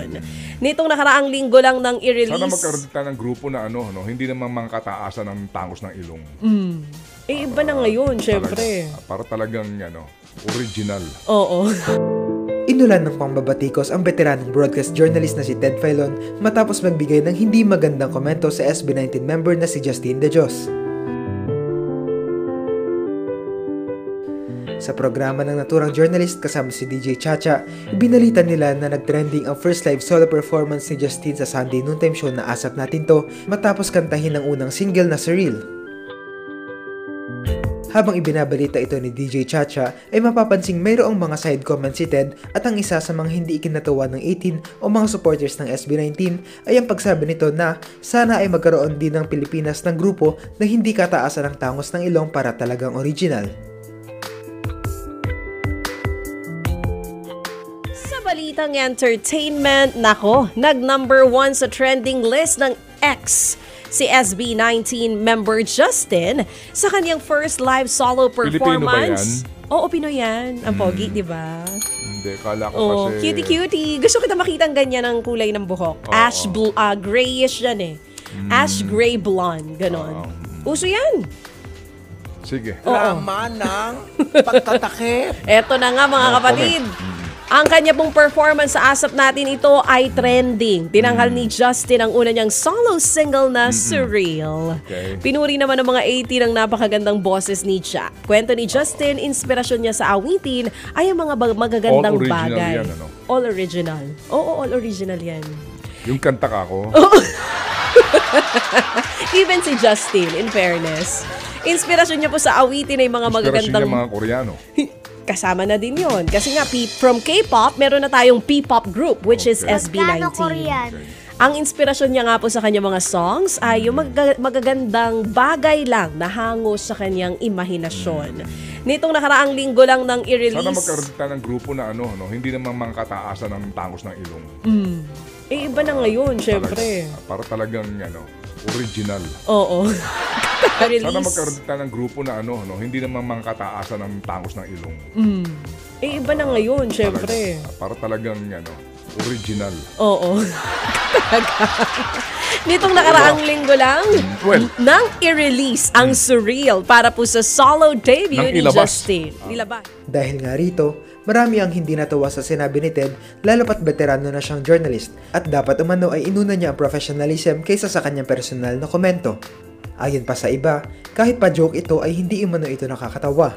imahinasyon. Nitong nakaraang linggo lang nang i-release. Sana magkaroon tayo ng grupo na hindi naman mga kataasan ng tangos ng ilong. Iba na ngayon, syempre. Para talagang original. Oo. Inulan ng pangbabatikos ang veteranong broadcast journalist na si Ted Filon matapos magbigay ng hindi magandang komento sa SB19 member na si Justine De Jos. Sa programa ng naturang journalist kasama si DJ Chacha, ibinalita nila na nagtrending ang first live solo performance ni Justine sa Sunday Noontime Show na Asap Natin To matapos kantahin ang unang single na Surreal. Habang ibinabalita ito ni DJ Chacha, ay mapapansing mayroong mga side comments si Ted at ang isa sa mga hindi ikinatuwa ng 18 o mga supporters ng SB19 ay ang pagsabi nito na sana ay magkaroon din ng Pilipinas ng grupo na hindi kataasan ng tangos ng ilong para talagang original. Sa balitang entertainment, nako, nag-number 1 sa trending list ng X si SB19 member Justin sa kanyang first live solo performance. Pilipino ba yan? Oo, Pinoy yan. Ang pogi, di ba? Hindi, kala ko kasi... Cutie-cutie. Gusto kita makita ang ganyan ang kulay ng buhok. Grayish yan eh. Ash gray blonde, ganon. Uso yan. Sige. Laman ng pagtatakip. Eto na nga mga kapatid. Ang kanya pong performance sa Asap Natin ito ay trending. Tinanghal ni Justin ang una niyang solo single na Surreal. Okay. Pinuri naman ng mga 80 ng napakagandang boses ni Cha. Kwento ni Justin, inspirasyon niya sa awitin ay ang mga magagandang all original bagay. Yan, All original. Oo, all original yan. Yung kanta ka ko. Even si Justin, in fairness. Inspirasyon niya po sa awitin ay mga magagandang... Inspirasyon niya mga Koreano. Kasama na din yon. Kasi nga, from K-pop, meron na tayong P-pop group, which is SB19. Ang inspirasyon niya nga po sa kanyang mga songs ay yung magagandang bagay lang na hango sa kanyang imahinasyon. Nitong nakaraang linggo lang nang i-release. Sana magkaroon tayo ng grupo na hindi naman mga kataasan ng tangos ng ilong. Iba na ngayon, syempre. Para talagang original. Oo. Sana magkaroon tayo ng grupo na hindi naman mga kataasan ng tangos ng ilong. Iba na ngayon, syempre. Para talagang original. Oo. Nitong nakaraang linggo lang, nang i-release ang Surreal para po sa solo debut ni Justin. Nilabas. Dahil nga rito, marami ang hindi natuwa sa sinabi ni Ted lalo pat veterano na siyang journalist at dapat umano ay inuna niya ang professionalism kaysa sa kanyang personal na komento. Ayon pa sa iba, kahit pa joke ito ay hindi umano ito nakakatawa.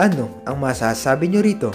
Ano ang masasabi nyo rito?